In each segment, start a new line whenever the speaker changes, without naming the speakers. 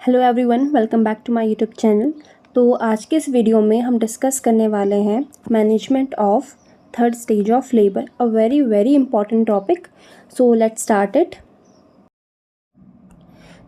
Hello everyone, welcome back to my YouTube channel. तो आज के इस वीडियो में हम डिस्कस करने वाले हैं management of third stage of labour, a very very important topic. So let's start it.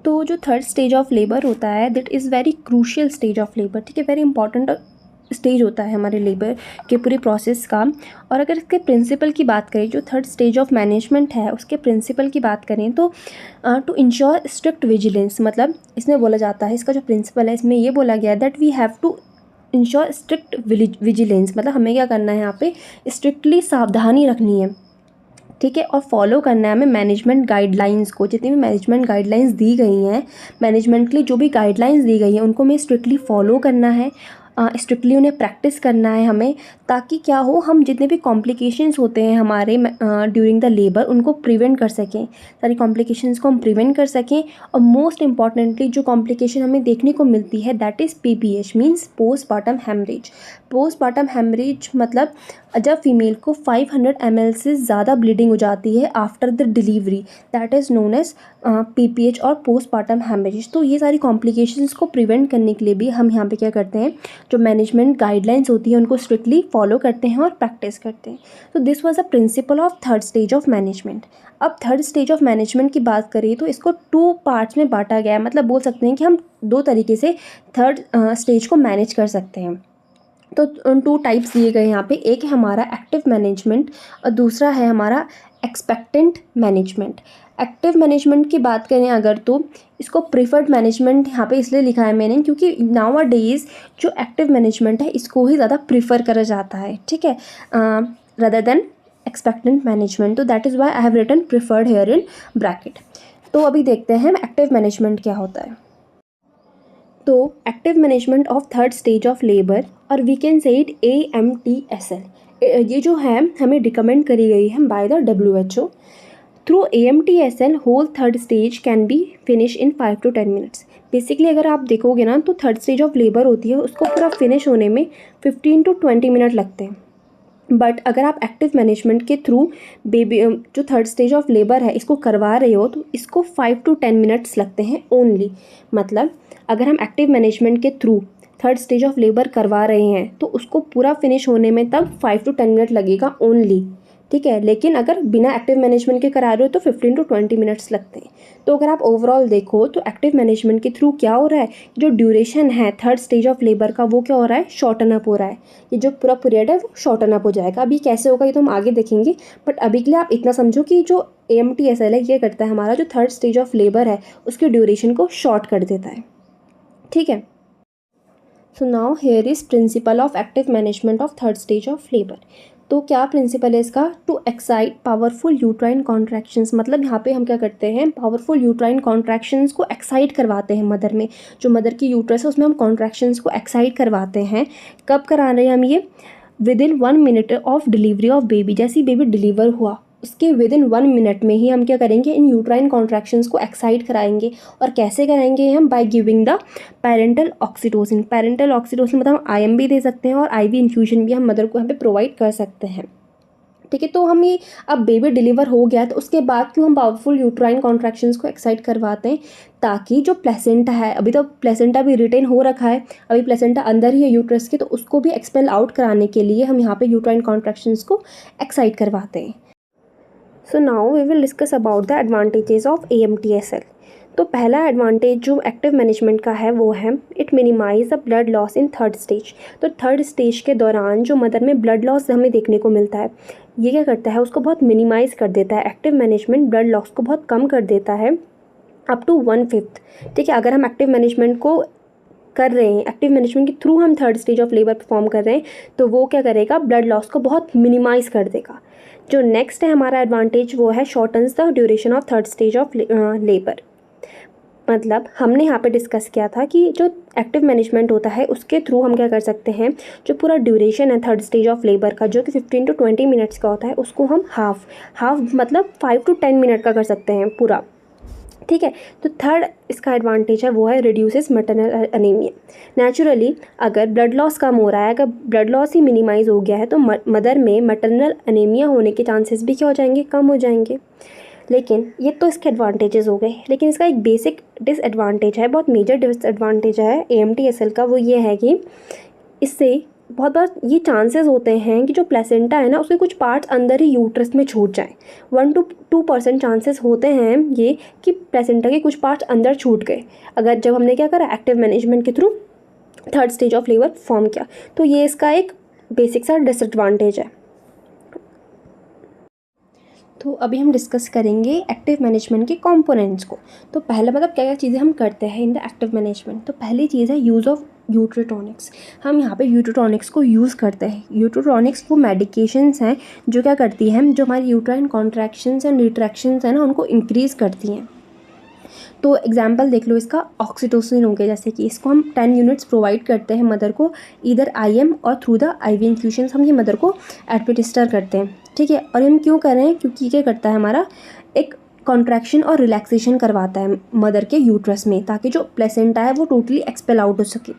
तो जो थर्ड स्टेज ऑफ लेबर होता है that is very crucial stage of labour, ठीक है, वेरी इंपॉर्टेंट स्टेज होता है हमारे लेबर के पूरी प्रोसेस का। और अगर इसके प्रिंसिपल की बात करें, जो थर्ड स्टेज ऑफ मैनेजमेंट है उसके प्रिंसिपल की बात करें तो टू इंश्योर स्ट्रिक्ट विजिलेंस, मतलब इसमें बोला जाता है, इसका जो प्रिंसिपल है इसमें ये बोला गया है that we have to ensure strict vigilance, मतलब हमें क्या करना है, यहाँ पे स्ट्रिक्टली सावधानी रखनी है, ठीक है, और फॉलो करना है हमें मैनेजमेंट गाइडलाइंस को। जितनी भी मैनेजमेंट गाइडलाइंस दी गई हैं, मैनेजमेंट के लिए जो भी गाइडलाइंस दी गई हैं उनको हमें स्ट्रिक्टली फॉलो करना है, स्ट्रिक्टली उन्हें प्रैक्टिस करना है हमें, ताकि क्या हो, हम जितने भी कॉम्प्लिकेशंस होते हैं हमारे ड्यूरिंग द लेबर उनको प्रिवेंट कर सकें, सारी कॉम्प्लिकेशंस को हम प्रिवेंट कर सकें। और मोस्ट इंपॉर्टेंटली जो कॉम्प्लिकेशन हमें देखने को मिलती है that is PPH, means postpartum haemorrhage. Postpartum haemorrhage मतलब जब फीमेल को 500 ml से ज़्यादा ब्लीडिंग हो जाती है after the delivery, that is known as PPH और पोस्टपार्टम हेमरेज। तो ये सारी कॉम्प्लिकेशंस को प्रिवेंट करने के लिए भी हम यहाँ पे क्या करते हैं, जो मैनेजमेंट गाइडलाइंस होती है उनको स्ट्रिक्टली फॉलो करते हैं और प्रैक्टिस करते हैं। तो this was a principle of third stage of management. अब थर्ड स्टेज ऑफ मैनेजमेंट की बात करें तो इसको 2 पार्ट्स में बांटा गया है, मतलब बोल सकते हैं कि हम 2 तरीके से थर्ड स्टेज को मैनेज कर सकते हैं। तो 2 टाइप्स दिए गए यहाँ पे, एक है हमारा एक्टिव मैनेजमेंट और दूसरा है हमारा एक्सपेक्टेंट मैनेजमेंट। एक्टिव मैनेजमेंट की बात करें अगर, तो इसको प्रिफर्ड मैनेजमेंट यहाँ पे इसलिए लिखा है मैंने क्योंकि नाउ अ डेज़ जो एक्टिव मैनेजमेंट है इसको ही ज़्यादा प्रिफर करा जाता है, ठीक है, रदर देन एक्सपेक्टेंट मैनेजमेंट। तो that is why I have written preferred here in bracket. तो अभी देखते हैं एक्टिव मैनेजमेंट क्या होता है। तो active management of third stage of labour, और we can say it AMTSL, ये जो है हमें रिकमेंड करी गई है by the WHO। Through AMTSL whole third stage can be finish in 5 to 10 minutes. Basically अगर आप देखोगे ना तो थर्ड स्टेज ऑफ लेबर होती है उसको पूरा फिनिश होने में 15 to 20 मिनट लगते हैं। बट अगर आप एक्टिव मैनेजमेंट के थ्रू बेबी जो थर्ड स्टेज ऑफ लेबर है इसको करवा रहे हो तो इसको 5 to 10 मिनट्स लगते हैं ओनली। मतलब अगर हम एक्टिव मैनेजमेंट के through third stage of labour करवा रहे हैं तो उसको पूरा फिनिश होने में तब 5 to 10 मिनट लगेगा ओनली, ठीक है। लेकिन अगर बिना एक्टिव मैनेजमेंट के करा रहे हो तो 15 to 20 मिनट्स लगते हैं। तो अगर आप ओवरऑल देखो तो एक्टिव मैनेजमेंट के थ्रू क्या हो रहा है, जो ड्यूरेशन है थर्ड स्टेज ऑफ लेबर का वो क्या हो रहा है, शॉर्टन अप हो रहा है। ये जो पूरा पीरियड है वो शॉर्टन अप हो जाएगा। अभी कैसे होगा ये तो हम आगे देखेंगे, बट अभी के लिए आप इतना समझो कि जो AMTSL है ये करता है हमारा जो थर्ड स्टेज ऑफ लेबर है उसकी ड्यूरेशन को शॉर्ट कर देता है, ठीक है। So now here is principle of active management of third stage of labour. तो क्या प्रिंसिपल है इसका, to excite powerful uterine contractions, मतलब यहाँ पे हम क्या करते हैं, पावरफुल यूट्राइन कॉन्ट्रैक्शंस को एक्साइट करवाते हैं मदर में, जो मदर की यूट्रस है उसमें हम कॉन्ट्रैक्शंस को एक्साइट करवाते हैं। कब करा रहे हैं हम ये, with in 1 minute of delivery of baby. जैसे ही बेबी डिलीवर हुआ उसके विद इन 1 मिनट में ही हम क्या करेंगे, इन यूट्राइन कॉन्ट्रैक्शंस को एक्साइट कराएंगे। और कैसे कराएंगे हम, by giving the parental oxytocin. Parental oxytocin मतलब हम IM भी दे सकते हैं और IV इन्फ्यूजन भी हम मदर को यहाँ पे प्रोवाइड कर सकते हैं, ठीक है। तो हम ये अब बेबी डिलीवर हो गया तो उसके बाद क्यों हम पावरफुल यूट्राइन कॉन्ट्रैक्शंस को एक्साइट करवाते हैं, ताकि जो प्लेसेंटा है, अभी तो प्लेसेंटा भी रिटेन हो रखा है, अभी प्लेसेंटा अंदर ही है यूट्रस के, तो उसको भी एक्सपेल आउट कराने के लिए हम यहाँ पे यूट्राइन कॉन्ट्रैक्शंस को एक्साइट करवाते हैं। So now we will discuss about the advantages of AMTSL। तो पहला एडवांटेज जो एक्टिव मैनेजमेंट का है वो है, it minimise the blood loss in third stage. तो थर्ड स्टेज के दौरान जो मदर में ब्लड लॉस हमें देखने को मिलता है ये क्या करता है, उसको बहुत मिनिमाइज़ कर देता है। एक्टिव मैनेजमेंट ब्लड लॉस को बहुत कम कर देता है, अप टू 1/5, ठीक है। अगर हम एक्टिव मैनेजमेंट को कर रहे हैं, एक्टिव मैनेजमेंट के थ्रू हम third stage of labour perform कर रहे हैं तो वो क्या करेगा, ब्लड लॉस को बहुत मिनिमाइज़ कर देगा। जो नेक्स्ट है हमारा एडवांटेज वो है, shortens the duration of third stage of labour. मतलब हमने यहाँ पे डिस्कस किया था कि जो एक्टिव मैनेजमेंट होता है उसके थ्रू हम क्या कर सकते हैं, जो पूरा ड्यूरेशन है थर्ड स्टेज ऑफ लेबर का जो कि 15 to 20 मिनट्स का होता है उसको हम हाफ मतलब 5 to 10 मिनट का कर सकते हैं पूरा, ठीक है। तो थर्ड इसका एडवांटेज है वो है, रिड्यूसेस मैटरनल अनीमिया। नेचुरली अगर ब्लड लॉस कम हो रहा है, अगर ब्लड लॉस ही मिनिमाइज़ हो गया है तो मदर में मैटरनल अनीमिया होने के चांसेस भी क्या हो जाएंगे, कम हो जाएंगे। लेकिन ये तो इसके एडवांटेजेस हो गए, लेकिन इसका एक बेसिक डिसएडवांटेज है, बहुत मेजर डिसएडवांटेज है AMTSL का, वो ये है कि इससे बहुत बार ये चांसेस होते हैं कि जो प्लेसेंटा है ना उसके कुछ पार्ट्स अंदर ही यूट्रस में छूट जाए। 1 to 2% चांसेस होते हैं ये कि प्लेसेंटा के कुछ पार्ट्स अंदर छूट गए, अगर जब हमने क्या करा, एक्टिव मैनेजमेंट के through third stage of labour form किया। तो ये इसका एक बेसिक सा डिसएडवांटेज है। तो अभी हम डिस्कस करेंगे एक्टिव मैनेजमेंट के कंपोनेंट्स को। तो पहले मतलब क्या क्या चीज़ें हम करते हैं इन द एक्टिव मैनेजमेंट। तो पहली चीज़ है यूज़ ऑफ यूट्रोटॉनिक्स। हम यहाँ पे यूट्रोटॉनिक्स को यूज़ करते हैं। यूट्रोटॉनिक्स वो मेडिकेशंस हैं जो क्या करती हैं, जो हमारी यूट्राइन कॉन्ट्रैक्शंस एंड रिट्रैक्शंस हैं ना उनको इंक्रीज़ करती हैं। तो एग्जाम्पल देख लो इसका, ऑक्सीटोसिन हो गया, जैसे कि इसको हम 10 यूनिट्स प्रोवाइड करते हैं मदर को, इधर IM और थ्रू द IV इन्फ्यूशंस हम ये मदर को एडमिनिस्टर करते हैं, ठीक है। और हम क्यों कर रहे हैं, क्योंकि क्या करता है हमारा एक कॉन्ट्रैक्शन और रिलैक्सेशन करवाता है मदर के यूट्रस में, ताकि जो प्लेसेंटा है वो टोटली एक्सपेल आउट हो सके।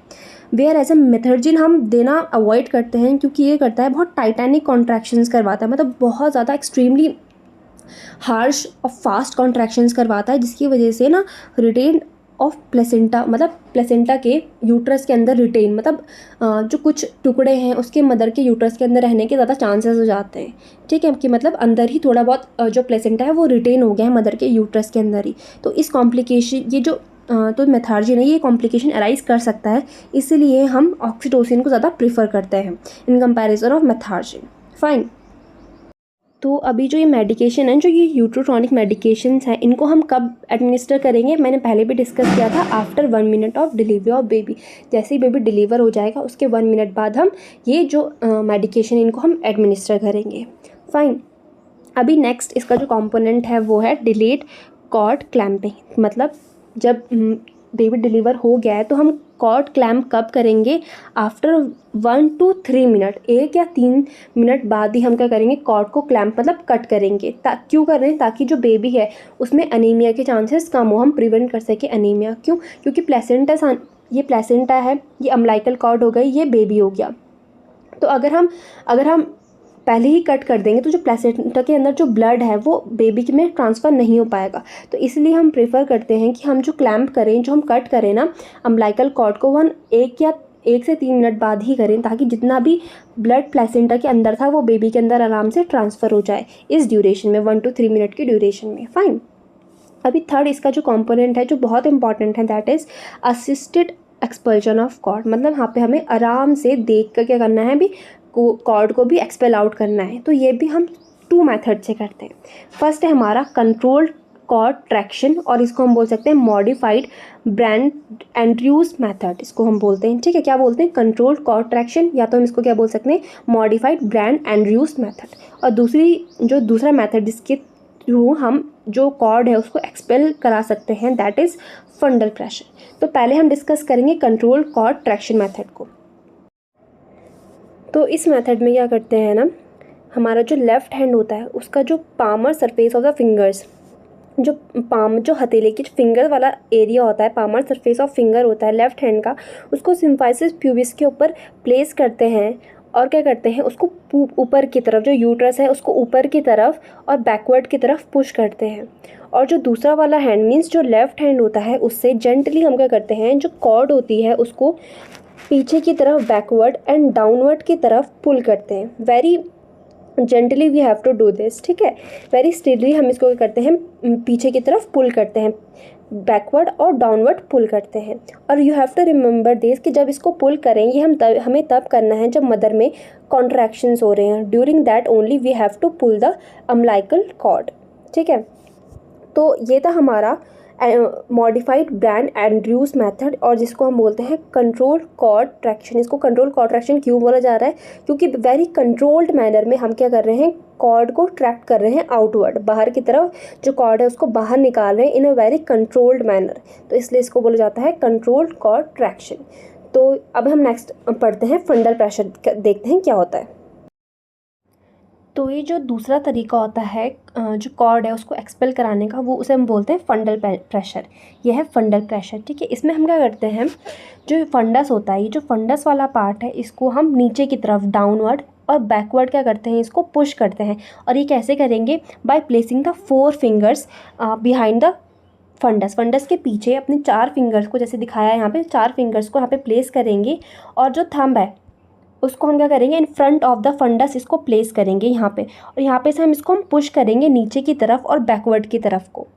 वेयर एज ए मेथर्जिन हम देना अवॉइड करते हैं, क्योंकि ये करता है बहुत टाइटैनिक कॉन्ट्रैक्शंस करवाता है, मतलब बहुत ज़्यादा एक्सट्रीमली हार्श और फास्ट कॉन्ट्रैक्शंस करवाता है, जिसकी वजह से ना रिटेन ऑफ प्लेसेंटा, मतलब प्लेसेंटा के यूट्रस के अंदर रिटेन, मतलब जो कुछ टुकड़े हैं उसके मदर के यूट्रस के अंदर रहने के ज़्यादा चांसेस हो जाते हैं, ठीक है, कि मतलब अंदर ही थोड़ा बहुत जो प्लेसेंटा है वो रिटेन हो गया है मदर के यूट्रस के अंदर ही। तो इस कॉम्प्लिकेशन, ये जो तो मेथार्जिन है ये कॉम्प्लिकेशन अराइज कर सकता है, इसीलिए हम ऑक्सीटोसिन को ज़्यादा प्रीफर करते हैं इन कंपैरिजन ऑफ मेथार्जिन। फाइन। तो अभी जो ये मेडिकेशन है, जो ये यूट्रोटॉनिक मेडिकेशंस हैं, इनको हम कब एडमिनिस्टर करेंगे, मैंने पहले भी डिस्कस किया था, after 1 minute of delivery of baby. जैसे ही बेबी डिलीवर हो जाएगा उसके 1 मिनट बाद हम ये जो मेडिकेशन इनको हम एडमिनिस्टर करेंगे। फाइन। अभी नेक्स्ट इसका जो कंपोनेंट है वो है डिलेड कॉर्ड क्लैंपिंग। मतलब जब बेबी डिलीवर हो गया है तो हम कॉर्ड क्लैम्प कब करेंगे, आफ्टर 1 to 3 मिनट, 1 या 3 मिनट बाद ही हम क्या करेंगे, कॉर्ड को क्लैम्प मतलब कट करेंगे। क्यों कर रहे हैं, ताकि जो बेबी है उसमें अनीमिया के चांसेस कम हो, हम प्रिवेंट कर सके अनीमिया। क्यों, क्योंकि प्लेसेंटा, ये प्लेसेंटा है, ये अम्बिलिकल कॉर्ड हो गई, ये बेबी हो गया। तो अगर हम पहले ही कट कर देंगे तो जो प्लेसेंटा के अंदर जो ब्लड है वो बेबी में ट्रांसफ़र नहीं हो पाएगा। तो इसलिए हम प्रेफर करते हैं कि हम जो क्लैम्प करें, जो हम कट करें ना अम्बिलिकल कॉर्ड को, 1 से 3 मिनट बाद ही करें, ताकि जितना भी ब्लड प्लेसेंटा के अंदर था वो बेबी के अंदर आराम से ट्रांसफ़र हो जाए इस ड्यूरेशन में, 1 to 3 मिनट की ड्यूरेशन में। फाइन। अभी थर्ड इसका जो कॉम्पोनेंट है जो बहुत इंपॉर्टेंट है, that is assisted expulsion of cord. मतलब यहाँ पे हमें आराम से देख कर क्या करना है, अभी कॉर्ड को भी एक्सपेल आउट करना है। तो ये भी हम 2 मेथड से करते हैं। फर्स्ट है हमारा कंट्रोल्ड कॉर्ड ट्रैक्शन, और इसको हम बोल सकते हैं मॉडिफाइड ब्रैंड एंड्रयूज मेथड, इसको हम बोलते हैं, ठीक है। क्या बोलते हैं, कंट्रोल्ड कॉर्ड ट्रैक्शन, या तो हम इसको क्या बोल सकते हैं, मॉडिफाइड ब्रैंड एंड्रयूज मेथड। और दूसरा मेथड जिसके थ्रू हम जो कॉर्ड है उसको एक्सपेल करा सकते हैं, दैट इज़ फंडल प्रेशर। तो पहले हम डिस्कस करेंगे कंट्रोल्ड कॉर्ड ट्रैक्शन मेथड को। तो इस मेथड में क्या करते हैं ना, हमारा जो लेफ़्ट हैंड होता है उसका जो palmar surface of the fingers, जो हथेली की फिंगर वाला एरिया होता है, पामर सरफेस ऑफ फिंगर होता है लेफ़्ट हैंड का, उसको सिम्फाइसिस प्यूबिस के ऊपर प्लेस करते हैं। और क्या करते हैं, उसको ऊपर की तरफ, जो यूट्रस है उसको ऊपर की तरफ और बैकवर्ड की तरफ पुश करते हैं। और जो दूसरा वाला हैंड मीन्स जो लेफ़्ट हैंड होता है उससे जेंटली हम क्या करते हैं, जो कॉर्ड होती है उसको पीछे की तरफ बैकवर्ड एंड डाउनवर्ड की तरफ पुल करते हैं। Very gently we have to do this, ठीक है। वेरी स्टेडली हम इसको क्या करते हैं, पीछे की तरफ पुल करते हैं, बैकवर्ड और डाउनवर्ड पुल करते हैं। और you have to remember this कि जब इसको पुल करें ये हमें तब करना है जब मदर में कॉन्ट्रैक्शंस हो रहे हैं। During that only we have to pull the umbilical cord, ठीक है। तो ये था हमारा मॉडिफाइड ब्रैंड एंड्रयूज मेथड, और जिसको हम बोलते हैं कंट्रोल कॉर्ड ट्रैक्शन। इसको कंट्रोल कॉर्ड ट्रैक्शन क्यों बोला जा रहा है, क्योंकि वेरी कंट्रोल्ड मैनर में हम क्या कर रहे हैं, कॉर्ड को ट्रैक्ट कर रहे हैं आउटवर्ड, बाहर की तरफ जो कॉर्ड है उसको बाहर निकाल रहे हैं इन अ वेरी कंट्रोल्ड मैनर। तो इसलिए इसको बोला जाता है कंट्रोल्ड कॉर्ड ट्रैक्शन। तो अब हम नेक्स्ट पढ़ते हैं फंडल प्रेशर, देखते हैं क्या होता है। तो ये जो दूसरा तरीका होता है जो कॉर्ड है उसको एक्सपेल कराने का, वो उसे हम बोलते हैं फंडल प्रेशर। यह है फंडल प्रेशर, ठीक है। इसमें हम क्या करते हैं, जो फंडस होता है, ये जो फंडस वाला पार्ट है इसको हम नीचे की तरफ डाउनवर्ड और बैकवर्ड क्या करते हैं, इसको पुश करते हैं। और ये कैसे करेंगे, by placing the 4 fingers behind the fundus के पीछे अपने 4 फिंगर्स को, जैसे दिखाया है यहाँ पे, 4 फिंगर्स को यहाँ पे प्लेस करेंगे और जो थंब है उसको हम क्या करेंगे, in front of the fundus इसको प्लेस करेंगे यहाँ पे, और यहाँ पे से हम पुश करेंगे नीचे की तरफ और बैकवर्ड की तरफ को।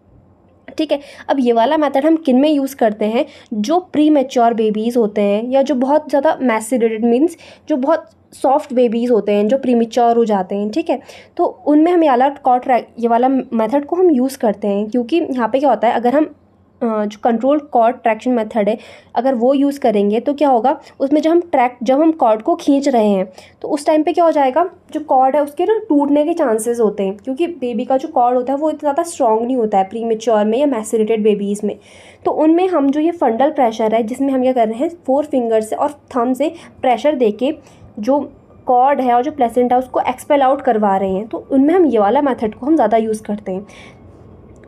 ठीक है, अब ये वाला मेथड हम किन में यूज़ करते हैं, जो प्री मैच्योर बेबीज़ होते हैं या जो बहुत ज़्यादा मैसेरेटेड मीन्स जो बहुत सॉफ्ट बेबीज़ होते हैं, जो प्री मैच्योर हो जाते हैं। ठीक है, तो उनमें हम ये वाला मेथड को हम यूज़ करते हैं, क्योंकि यहाँ पे क्या होता है, अगर हम जो कंट्रोल कॉर्ड ट्रैक्शन मेथड है अगर वो यूज़ करेंगे तो क्या होगा, उसमें जब हम कॉर्ड को खींच रहे हैं तो उस टाइम पे क्या हो जाएगा, जो कॉर्ड है उसके ना टूटने के चांसेस होते हैं, क्योंकि बेबी का जो कॉर्ड होता है वो इतना ज़्यादा स्ट्रॉन्ग नहीं होता है प्री मैच्योर में या मैसेरेटेड बेबीज़ में। तो उनमें हम जो ये फंडल प्रेशर है, जिसमें हम क्या कर रहे हैं, 4 फिंगर से और थंब से प्रेशर दे के जो कॉर्ड है और जो प्लेसेंटा है उसको एक्सपेल आउट करवा रहे हैं, तो उनमें हम ये वाला मेथड को हम ज़्यादा यूज़ करते हैं।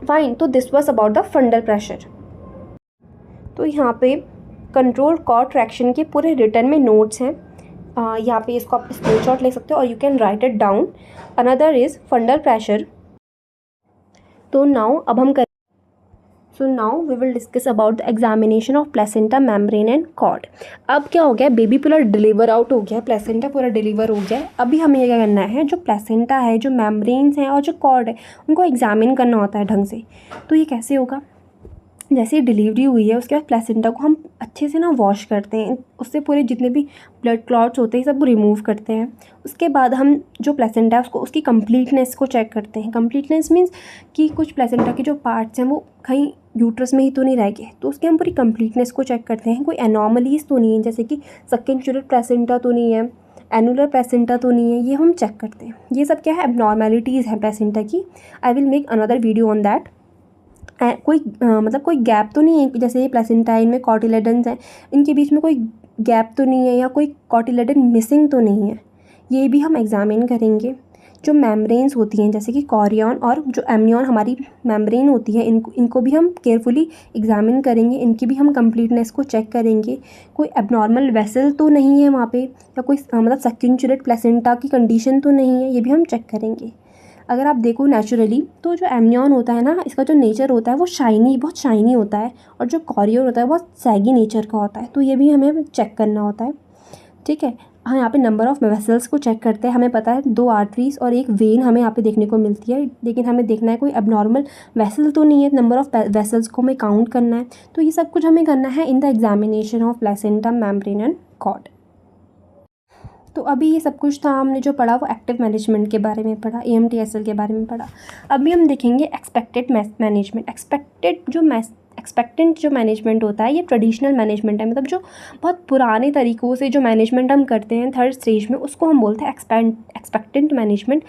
फाइन, तो this was about the फंडल pressure. तो यहाँ पे कंट्रोल कॉर्ड ट्रैक्शन के पूरे रिटर्न में नोट्स हैं, यहाँ पे इसको आप स्क्रीनशॉट ले सकते हो और you can write it down. Another is fundal pressure. तो नाउ अब हम कर so now we will discuss about the examination of placenta, membrane and cord. अब क्या हो गया, बेबी पूरा डिलीवर आउट हो गया, प्लेसेंटा पूरा डिलीवर हो गया। अभी हमें क्या करना है, जो प्लेसेंटा है, जो मेम्ब्रेन्स हैं और जो कॉर्ड है उनको एग्जामिन करना होता है ढंग से। तो ये कैसे होगा, जैसे ही डिलीवरी हुई है उसके बाद प्लेसेंटा को हम अच्छे से ना वॉश करते हैं, उससे पूरे जितने भी ब्लड क्लॉट्स होते हैं सब रिमूव करते हैं। उसके बाद हम जो प्लेसेंटा है उसको, उसकी कंप्लीटनेस को चेक करते हैं। कंप्लीटनेस मीन्स कि कुछ प्लेसेंटा के जो पार्ट्स हैं वो कहीं यूट्रस में ही तो नहीं रह गए, तो उसकी हम पूरी कंप्लीटनेस को चेक करते हैं। कोई एनॉमलीज तो नहीं है, जैसे कि सक्केंचुलेट प्लेसेंटा तो नहीं है, एनुलर प्लेसेंटा तो नहीं है, ये हम चेक करते हैं। ये सब क्या है, एबनॉर्मेलिटीज़ हैं प्लेसेंटा की। I will make another video on that. कोई मतलब कोई गैप तो नहीं है, जैसे ये प्लेसेंटा इनमें कॉटिलेडन्स हैं, इनके बीच में कोई गैप तो नहीं है या कोई कॉटिलेडन मिसिंग तो नहीं है, ये भी हम एग्जामिन करेंगे। जो मेम्ब्रेन्स होती हैं जैसे कि कॉरियन और जो एमनियन हमारी मेम्ब्रेन होती है, इनको भी हम केयरफुली एग्जामिन करेंगे, इनकी भी हम कंप्लीटनेस को चेक करेंगे। कोई एबनॉर्मल वेसल तो नहीं है वहाँ पे, या कोई मतलब सक्केंचुलेट प्लेसेंटा की कंडीशन तो नहीं है, ये भी हम चेक करेंगे। अगर आप देखो नेचुरली तो जो एमनियन होता है ना, इसका जो नेचर होता है वो बहुत शाइनी होता है, और जो कॉरियन होता है बहुत सैगी नेचर का होता है, तो ये भी हमें चेक करना होता है। ठीक है, हाँ, यहाँ पे नंबर ऑफ़ वेसल्स को चेक करते हैं। हमें पता है 2 आर्टरीज और 1 वेन हमें यहाँ पे देखने को मिलती है, लेकिन हमें देखना है कोई एबनॉर्मल वेसल तो नहीं है, नंबर ऑफ़ वेसल्स को हमें काउंट करना है। तो ये सब कुछ हमें करना है in the examination of placenta, membrane and cord. तो अभी ये सब कुछ था, हमने जो पढ़ा वो एक्टिव मैनेजमेंट के बारे में पढ़ा, EMTSL के बारे में पढ़ा। अभी हम देखेंगे एक्सपेक्टेड मैनेजमेंट। एक्सपेक्टेंट जो मैनेजमेंट होता है ये ट्रेडिशनल मैनेजमेंट है, मतलब जो बहुत पुराने तरीक़ों से जो मैनेजमेंट हम करते हैं 3rd स्टेज में, उसको हम बोलते हैं एक्सपेक्टेंट मैनेजमेंट।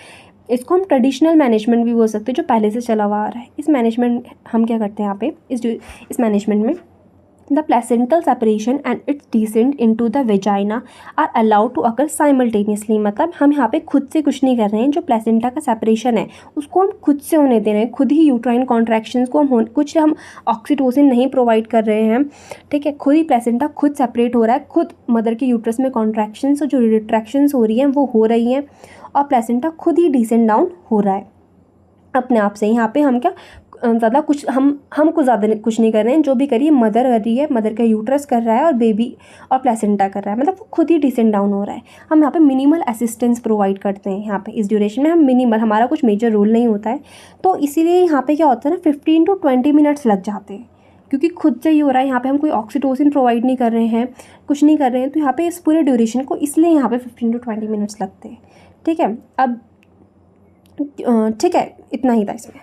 इसको हम ट्रेडिशनल मैनेजमेंट भी बोल सकते हैं, जो पहले से चला हुआ आ रहा है। इस मैनेजमेंट हम क्या करते हैं यहाँ पे, इस मैनेजमेंट में the placental separation and its descent into the vagina are allowed to occur simultaneously। मतलब हम यहाँ पे खुद से कुछ नहीं कर रहे हैं, जो प्लेसेंटा का सेपरेशन है उसको हम खुद से होने दे रहे हैं, खुद ही यूट्राइन कॉन्ट्रैक्शंस को हम ऑक्सीटोसिन नहीं प्रोवाइड कर रहे हैं। ठीक है, खुद ही प्लेसेंटा खुद सेपरेट हो रहा है, खुद मदर के यूट्रस में कॉन्ट्रैक्शंस और जो रिट्रैक्शंस हो रही हैं वो हो रही हैं, और प्लेसेंटा खुद ही डिसेंड डाउन हो रहा है अपने आप से। यहाँ पे हम क्या ज़्यादा कुछ हमको ज़्यादा कुछ नहीं कर रहे हैं, जो भी करिए मदर कर रही है, मदर का यूट्रस कर रहा है और बेबी और प्लेसेंटा कर रहा है, मतलब वो खुद ही डिसेंड डाउन हो रहा है। हम यहाँ पे मिनिमल असिस्टेंस प्रोवाइड करते हैं, यहाँ पे इस ड्यूरेशन में हम मिनिमल, हमारा कुछ मेजर रोल नहीं होता है। तो इसीलिए यहाँ पे क्या होता है ना, 15 to 20 मिनट्स लग जाते हैं, क्योंकि खुद से ही हो रहा है। यहाँ पे हम कोई ऑक्सीटोसिन प्रोवाइड नहीं कर रहे हैं, कुछ नहीं कर रहे हैं, तो यहाँ पे इस पूरे ड्यूरेशन को इसलिए यहाँ पे 15 to 20 मिनट्स लगते हैं। ठीक है, अब ठीक है, इतना ही था इसमें।